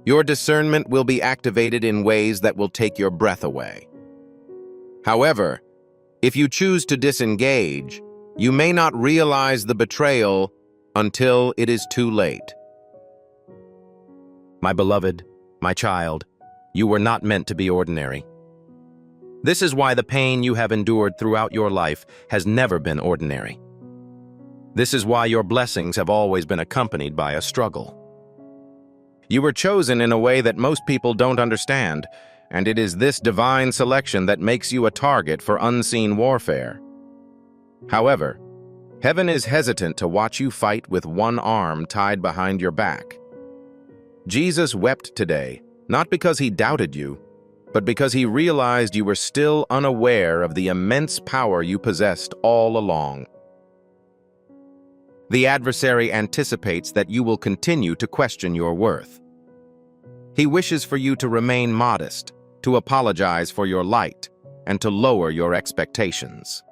your discernment will be activated in ways that will take your breath away. However, if you choose to disengage, you may not realize the betrayal until it is too late. My beloved, my child, you were not meant to be ordinary. This is why the pain you have endured throughout your life has never been ordinary. This is why your blessings have always been accompanied by a struggle. You were chosen in a way that most people don't understand, and it is this divine selection that makes you a target for unseen warfare. However, heaven is hesitant to watch you fight with one arm tied behind your back. Jesus wept today, not because he doubted you, but because he realized you were still unaware of the immense power you possessed all along. The adversary anticipates that you will continue to question your worth. He wishes for you to remain modest, to apologize for your light, and to lower your expectations.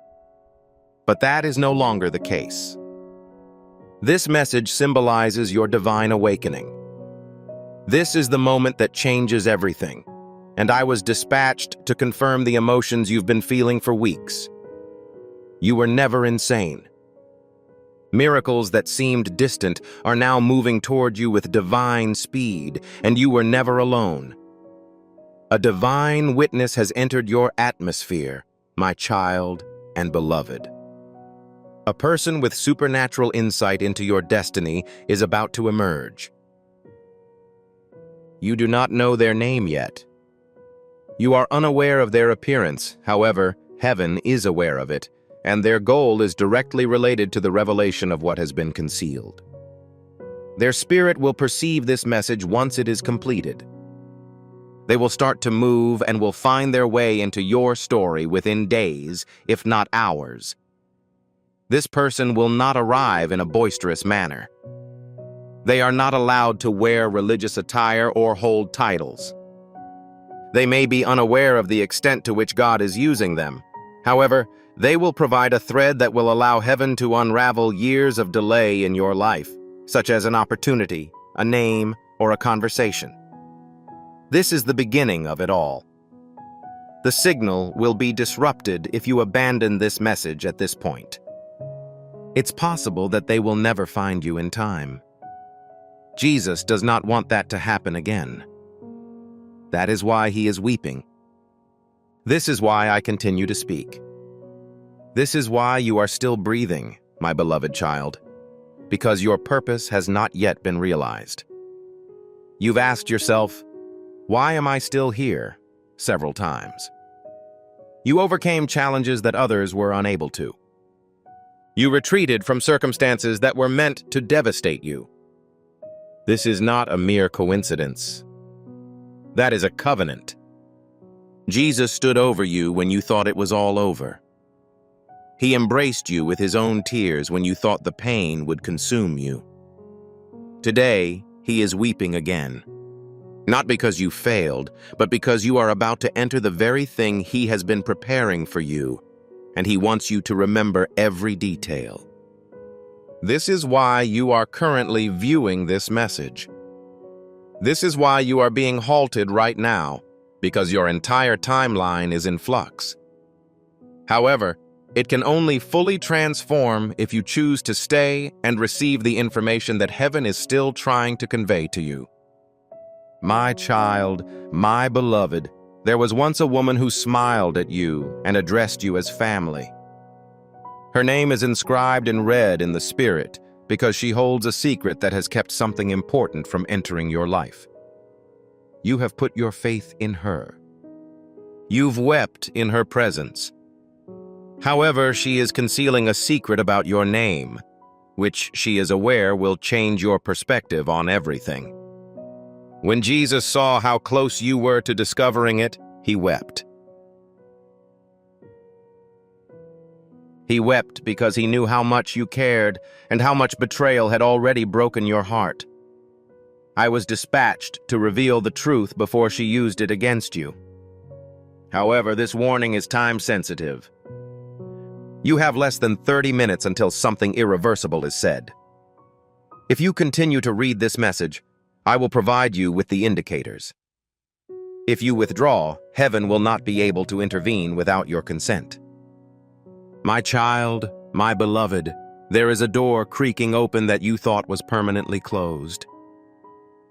But that is no longer the case. This message symbolizes your divine awakening. This is the moment that changes everything, and I was dispatched to confirm the emotions you've been feeling for weeks. You were never insane. Miracles that seemed distant are now moving toward you with divine speed, and you were never alone. A divine witness has entered your atmosphere, my child and beloved. A person with supernatural insight into your destiny is about to emerge. You do not know their name yet. You are unaware of their appearance, however, heaven is aware of it, and their goal is directly related to the revelation of what has been concealed. Their spirit will perceive this message once it is completed. They will start to move and will find their way into your story within days, if not hours. This person will not arrive in a boisterous manner. They are not allowed to wear religious attire or hold titles. They may be unaware of the extent to which God is using them. However, they will provide a thread that will allow heaven to unravel years of delay in your life, such as an opportunity, a name, or a conversation. This is the beginning of it all. The signal will be disrupted if you abandon this message at this point. It's possible that they will never find you in time. Jesus does not want that to happen again. That is why he is weeping. This is why I continue to speak. This is why you are still breathing, my beloved child, because your purpose has not yet been realized. You've asked yourself, why am I still here? Several times. You overcame challenges that others were unable to. You retreated from circumstances that were meant to devastate you. This is not a mere coincidence. That is a covenant. Jesus stood over you when you thought it was all over. He embraced you with his own tears when you thought the pain would consume you. Today, he is weeping again. Not because you failed, but because you are about to enter the very thing he has been preparing for you, and he wants you to remember every detail. This is why you are currently viewing this message. This is why you are being halted right now, because your entire timeline is in flux. However, it can only fully transform if you choose to stay and receive the information that heaven is still trying to convey to you. My child, my beloved, There was once a woman who smiled at you and addressed you as family. Her name is inscribed in red in the spirit because she holds a secret that has kept something important from entering your life. You have put your faith in her. You've wept in her presence. However, she is concealing a secret about your name, which she is aware will change your perspective on everything. When Jesus saw how close you were to discovering it, he wept. He wept because he knew how much you cared and how much betrayal had already broken your heart. I was dispatched to reveal the truth before she used it against you. However, this warning is time-sensitive. You have less than 30 minutes until something irreversible is said. If you continue to read this message, I will provide you with the indicators. If you withdraw, heaven will not be able to intervene without your consent. My child, my beloved, there is a door creaking open that you thought was permanently closed.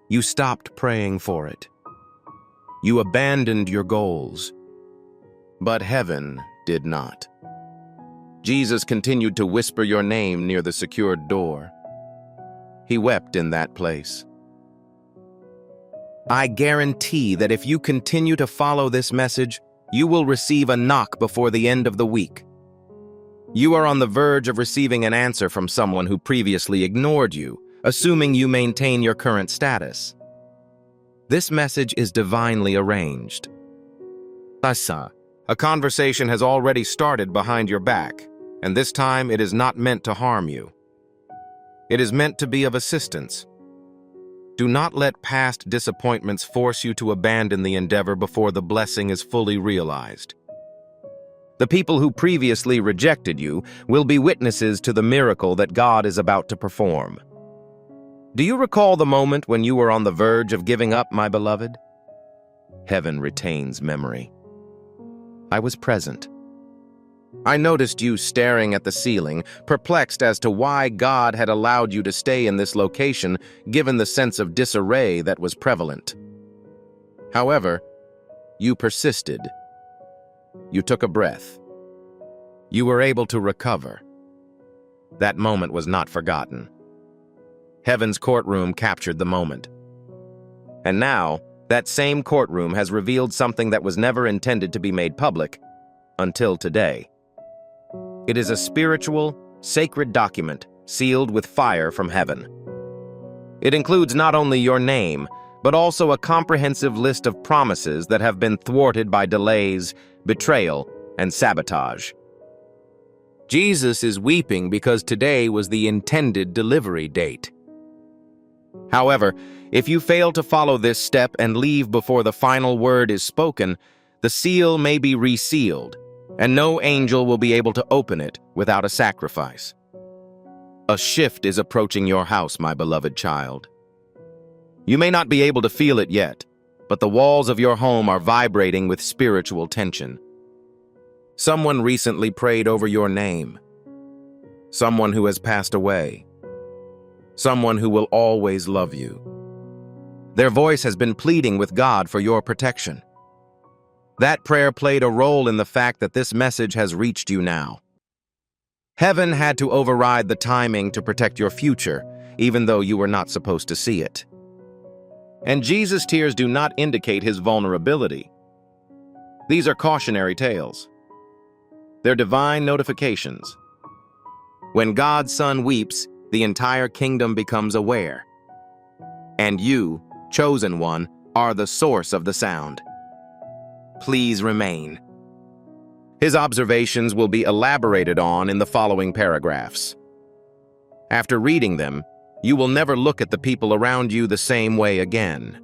You stopped praying for it. You abandoned your goals. But heaven did not. Jesus continued to whisper your name near the secured door. He wept in that place. I guarantee that if you continue to follow this message, you will receive a knock before the end of the week. You are on the verge of receiving an answer from someone who previously ignored you, assuming you maintain your current status. This message is divinely arranged. Asa, a conversation has already started behind your back, and this time it is not meant to harm you. It is meant to be of assistance. Do not let past disappointments force you to abandon the endeavor before the blessing is fully realized. The people who previously rejected you will be witnesses to the miracle that God is about to perform. Do you recall the moment when you were on the verge of giving up, my beloved? Heaven retains memory. I was present. I noticed you staring at the ceiling, perplexed as to why God had allowed you to stay in this location given the sense of disarray that was prevalent. However, you persisted. You took a breath. You were able to recover. That moment was not forgotten. Heaven's courtroom captured the moment. And now, that same courtroom has revealed something that was never intended to be made public until today. It is a spiritual, sacred document sealed with fire from heaven. It includes not only your name, but also a comprehensive list of promises that have been thwarted by delays, betrayal, and sabotage. Jesus is weeping because today was the intended delivery date. However, if you fail to follow this step and leave before the final word is spoken, the seal may be resealed, and no angel will be able to open it without a sacrifice. A shift is approaching your house, my beloved child. You may not be able to feel it yet, but the walls of your home are vibrating with spiritual tension. Someone recently prayed over your name. Someone who has passed away. Someone who will always love you. Their voice has been pleading with God for your protection. That prayer played a role in the fact that this message has reached you now. Heaven had to override the timing to protect your future, even though you were not supposed to see it. And Jesus' tears do not indicate his vulnerability. These are cautionary tales. They're divine notifications. When God's Son weeps, the entire kingdom becomes aware. And you, chosen one, are the source of the sound. Please remain. His observations will be elaborated on in the following paragraphs. After reading them, you will never look at the people around you the same way again.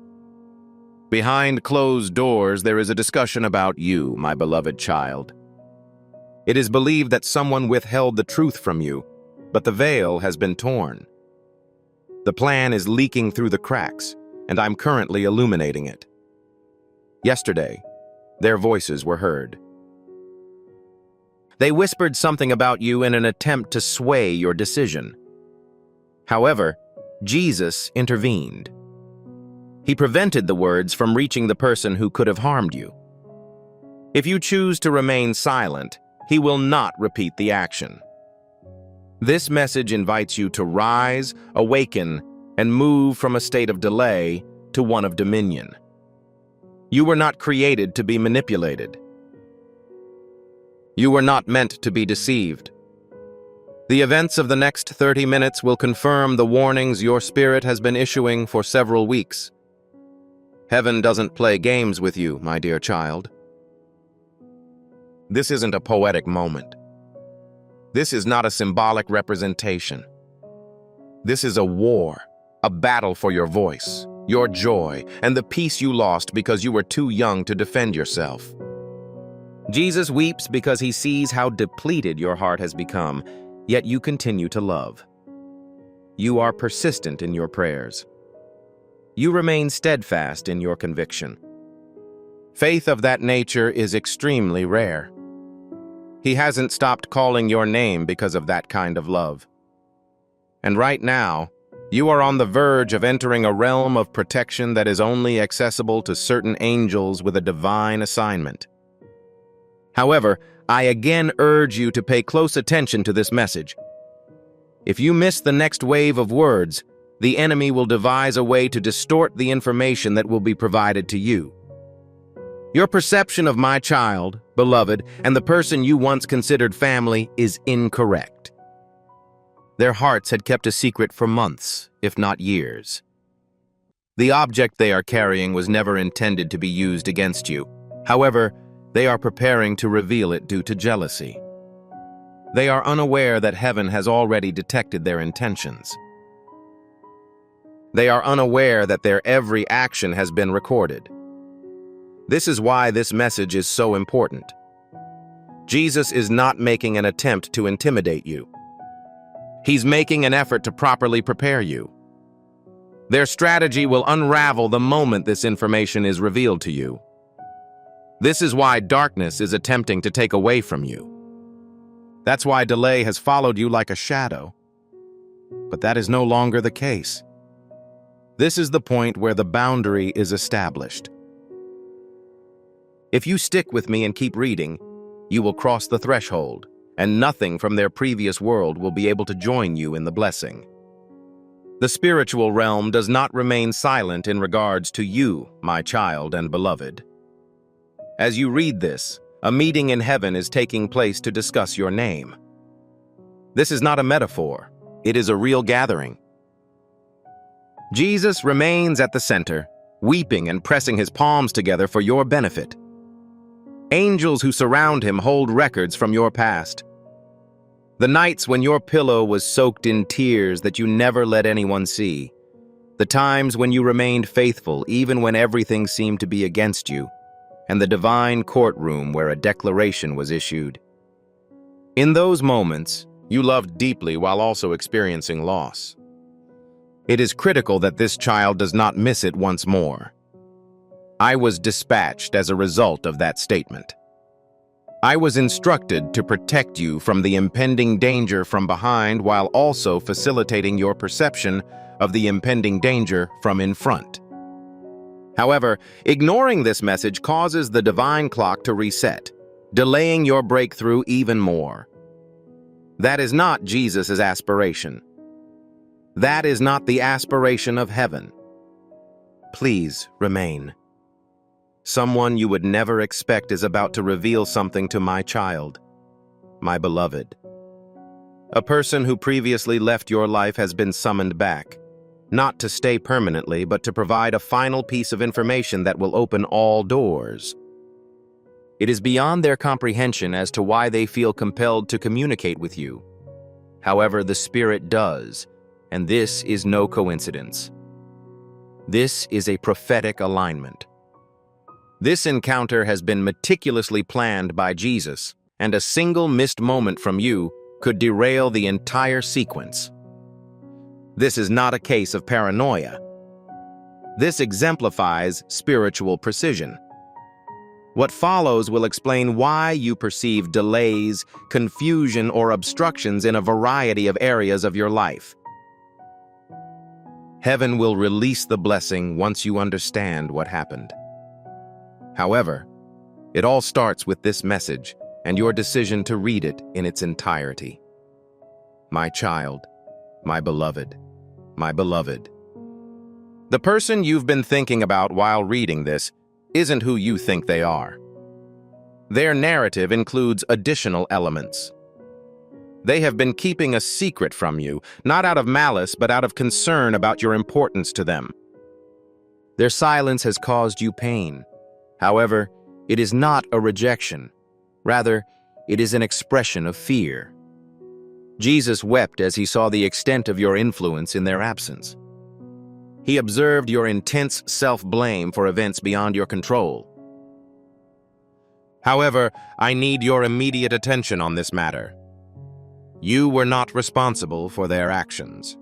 Behind closed doors, there is a discussion about you, my beloved child. It is believed that someone withheld the truth from you, but the veil has been torn. The plan is leaking through the cracks, and I'm currently illuminating it. Yesterday, their voices were heard. They whispered something about you in an attempt to sway your decision. However, Jesus intervened. He prevented the words from reaching the person who could have harmed you. If you choose to remain silent, he will not repeat the action. This message invites you to rise, awaken, and move from a state of delay to one of dominion. You were not created to be manipulated. You were not meant to be deceived. The events of the next 30 minutes will confirm the warnings your spirit has been issuing for several weeks. Heaven doesn't play games with you, my dear child. This isn't a poetic moment. This is not a symbolic representation. This is a war, a battle for your voice, your joy, and the peace you lost because you were too young to defend yourself. Jesus weeps because he sees how depleted your heart has become, yet you continue to love. You are persistent in your prayers. You remain steadfast in your conviction. Faith of that nature is extremely rare. He hasn't stopped calling your name because of that kind of love. And right now, you are on the verge of entering a realm of protection that is only accessible to certain angels with a divine assignment. However, I again urge you to pay close attention to this message. If you miss the next wave of words, the enemy will devise a way to distort the information that will be provided to you. Your perception of my child, beloved, and the person you once considered family is incorrect. Their hearts had kept a secret for months, if not years. The object they are carrying was never intended to be used against you. However, they are preparing to reveal it due to jealousy. They are unaware that heaven has already detected their intentions. They are unaware that their every action has been recorded. This is why this message is so important. Jesus is not making an attempt to intimidate you. He's making an effort to properly prepare you. Their strategy will unravel the moment this information is revealed to you. This is why darkness is attempting to take away from you. That's why delay has followed you like a shadow. But that is no longer the case. This is the point where the boundary is established. If you stick with me and keep reading, you will cross the threshold, and nothing from their previous world will be able to join you in the blessing. The spiritual realm does not remain silent in regards to you, my child and beloved. As you read this, a meeting in heaven is taking place to discuss your name. This is not a metaphor, it is a real gathering. Jesus remains at the center, weeping and pressing his palms together for your benefit. Angels who surround him hold records from your past. The nights when your pillow was soaked in tears that you never let anyone see. The times when you remained faithful even when everything seemed to be against you. And the divine courtroom where a declaration was issued. In those moments, you loved deeply while also experiencing loss. It is critical that this child does not miss it once more. I was dispatched as a result of that statement. I was instructed to protect you from the impending danger from behind while also facilitating your perception of the impending danger from in front. However, ignoring this message causes the divine clock to reset, delaying your breakthrough even more. That is not Jesus' aspiration. That is not the aspiration of heaven. Please remain. Someone you would never expect is about to reveal something to my child, my beloved. A person who previously left your life has been summoned back, not to stay permanently, but to provide a final piece of information that will open all doors. It is beyond their comprehension as to why they feel compelled to communicate with you. However, the Spirit does, and this is no coincidence. This is a prophetic alignment. This encounter has been meticulously planned by Jesus, and a single missed moment from you could derail the entire sequence. This is not a case of paranoia. This exemplifies spiritual precision. What follows will explain why you perceive delays, confusion, or obstructions in a variety of areas of your life. Heaven will release the blessing once you understand what happened. However, It all starts with this message and your decision to read it in its entirety. My child, my beloved, my beloved. The person you've been thinking about while reading this isn't who you think they are. Their narrative includes additional elements. They have been keeping a secret from you, not out of malice, but out of concern about your importance to them. Their silence has caused you pain. However, it is not a rejection. Rather, it is an expression of fear. Jesus wept as he saw the extent of your influence in their absence. He observed your intense self-blame for events beyond your control. However, I need your immediate attention on this matter. You were not responsible for their actions.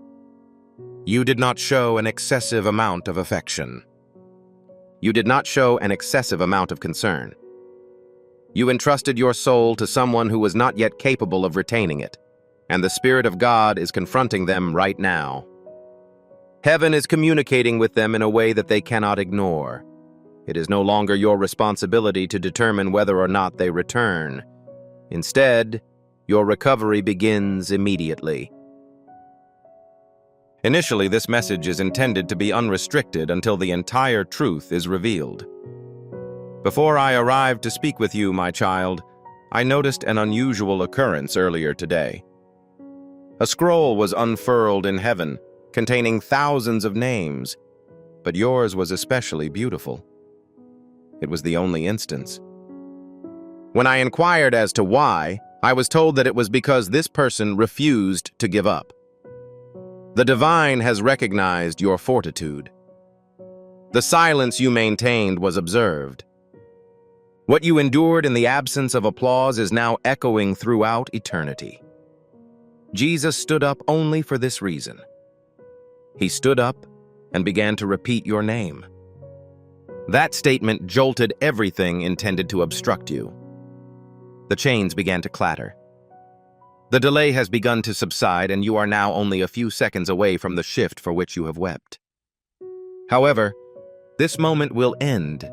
You did not show an excessive amount of affection. You did not show an excessive amount of concern. You entrusted your soul to someone who was not yet capable of retaining it, and the Spirit of God is confronting them right now. Heaven is communicating with them in a way that they cannot ignore. It is no longer your responsibility to determine whether or not they return. Instead, your recovery begins immediately. Initially, this message is intended to be unrestricted until the entire truth is revealed. Before I arrived to speak with you, my child, I noticed an unusual occurrence earlier today. A scroll was unfurled in heaven, containing thousands of names, but yours was especially beautiful. It was the only instance. When I inquired as to why, I was told that it was because this person refused to give up. The divine has recognized your fortitude. The silence you maintained was observed. What you endured in the absence of applause is now echoing throughout eternity. Jesus stood up only for this reason. He stood up and began to repeat your name. That statement jolted everything intended to obstruct you. The chains began to clatter. The delay has begun to subside, and you are now only a few seconds away from the shift for which you have wept. However, this moment will end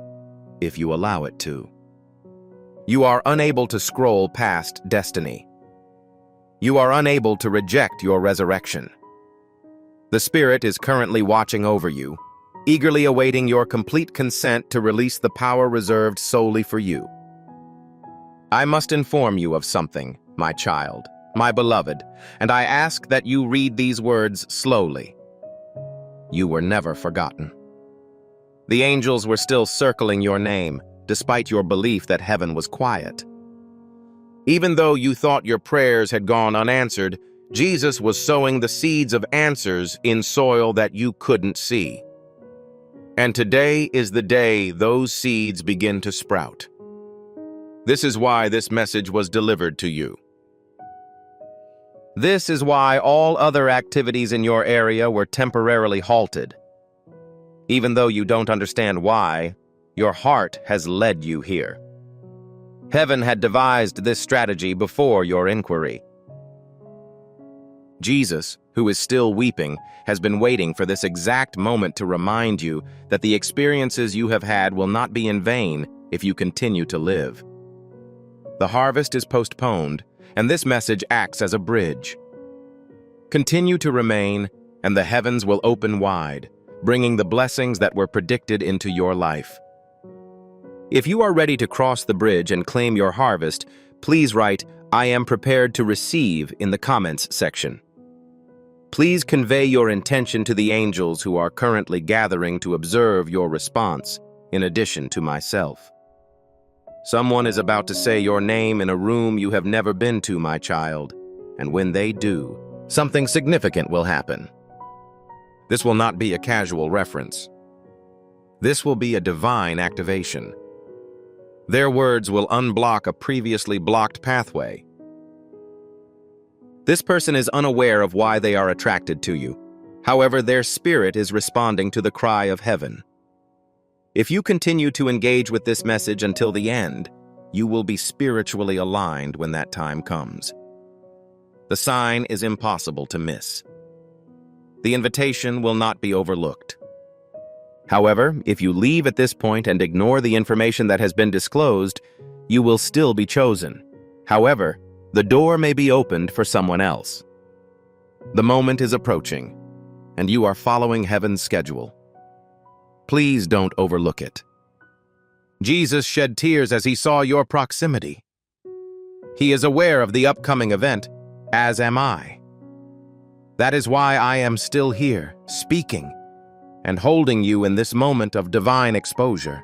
if you allow it to. You are unable to scroll past destiny. You are unable to reject your resurrection. The Spirit is currently watching over you, eagerly awaiting your complete consent to release the power reserved solely for you. I must inform you of something, my child, my beloved, and I ask that you read these words slowly. You were never forgotten. The angels were still circling your name, despite your belief that heaven was quiet. Even though you thought your prayers had gone unanswered, Jesus was sowing the seeds of answers in soil that you couldn't see. And today is the day those seeds begin to sprout. This is why this message was delivered to you. This is why all other activities in your area were temporarily halted. Even though you don't understand why, your heart has led you here. Heaven had devised this strategy before your inquiry. Jesus, who is still weeping, has been waiting for this exact moment to remind you that the experiences you have had will not be in vain if you continue to live. The harvest is postponed, and this message acts as a bridge. Continue to remain, and the heavens will open wide, bringing the blessings that were predicted into your life. If you are ready to cross the bridge and claim your harvest, please write, "I am prepared to receive" in the comments section. Please convey your intention to the angels who are currently gathering to observe your response, in addition to myself. Someone is about to say your name in a room you have never been to, my child, and when they do, something significant will happen. This will not be a casual reference. This will be a divine activation. Their words will unblock a previously blocked pathway. This person is unaware of why they are attracted to you. However, their spirit is responding to the cry of heaven. If you continue to engage with this message until the end, you will be spiritually aligned when that time comes. The sign is impossible to miss. The invitation will not be overlooked. However, if you leave at this point and ignore the information that has been disclosed, you will still be chosen. However, the door may be opened for someone else. The moment is approaching, and you are following heaven's schedule. Please don't overlook it. Jesus shed tears as he saw your proximity. He is aware of the upcoming event, as am I. That is why I am still here, speaking, and holding you in this moment of divine exposure.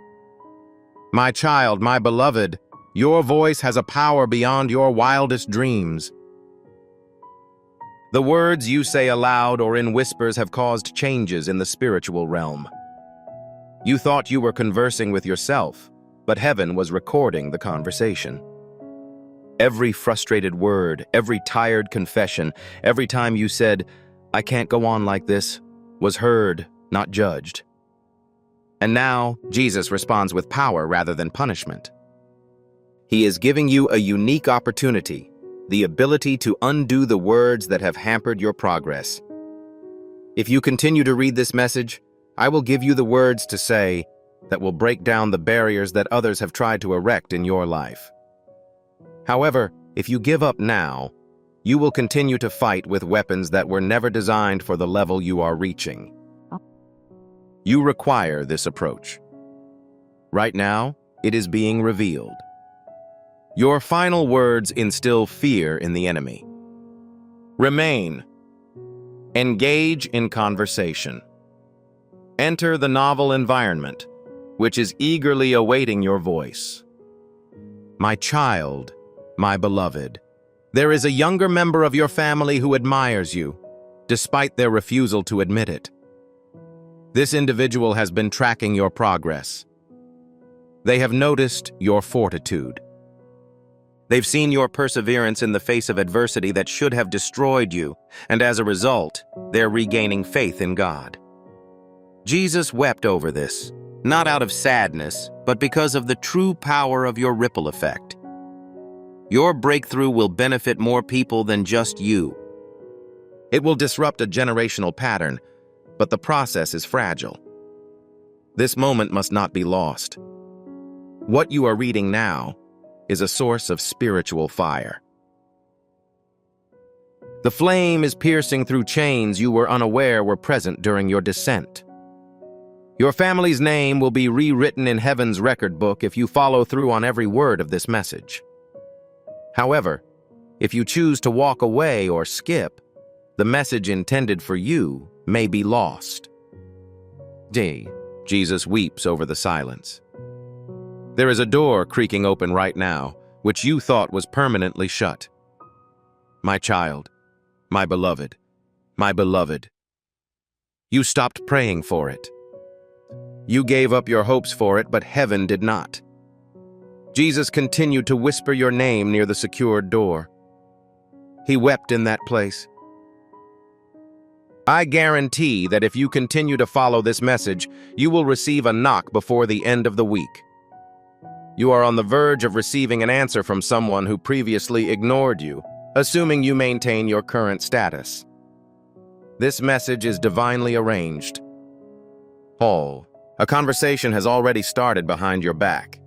My child, my beloved, your voice has a power beyond your wildest dreams. The words you say aloud or in whispers have caused changes in the spiritual realm. You thought you were conversing with yourself, but heaven was recording the conversation. Every frustrated word, every tired confession, every time you said, "I can't go on like this," was heard, not judged. And now, Jesus responds with power rather than punishment. He is giving you a unique opportunity, the ability to undo the words that have hampered your progress. If you continue to read this message, I will give you the words to say that will break down the barriers that others have tried to erect in your life. However, if you give up now, you will continue to fight with weapons that were never designed for the level you are reaching. You require this approach. Right now, it is being revealed. Your final words instill fear in the enemy. Remain. Engage in conversation. Enter the novel environment, which is eagerly awaiting your voice. My child, my beloved, there is a younger member of your family who admires you, despite their refusal to admit it. This individual has been tracking your progress. They have noticed your fortitude. They've seen your perseverance in the face of adversity that should have destroyed you, and as a result, they're regaining faith in God. Jesus wept over this, not out of sadness, but because of the true power of your ripple effect. Your breakthrough will benefit more people than just you. It will disrupt a generational pattern, but the process is fragile. This moment must not be lost. What you are reading now is a source of spiritual fire. The flame is piercing through chains you were unaware were present during your descent. Your family's name will be rewritten in heaven's record book if you follow through on every word of this message. However, if you choose to walk away or skip, the message intended for you may be lost. Jesus weeps over the silence. There is a door creaking open right now, which you thought was permanently shut. My child, my beloved, you stopped praying for it. You gave up your hopes for it, but heaven did not. Jesus continued to whisper your name near the secured door. He wept in that place. I guarantee that if you continue to follow this message, you will receive a knock before the end of the week. You are on the verge of receiving an answer from someone who previously ignored you, assuming you maintain your current status. This message is divinely arranged. Paul, a conversation has already started behind your back,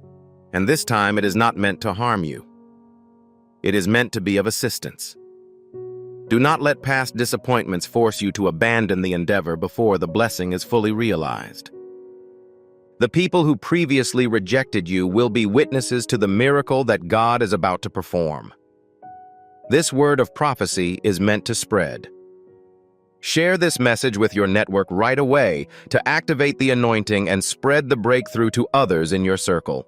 and this time it is not meant to harm you. It is meant to be of assistance. Do not let past disappointments force you to abandon the endeavor before the blessing is fully realized. The people who previously rejected you will be witnesses to the miracle that God is about to perform. This word of prophecy is meant to spread. Share this message with your network right away to activate the anointing and spread the breakthrough to others in your circle.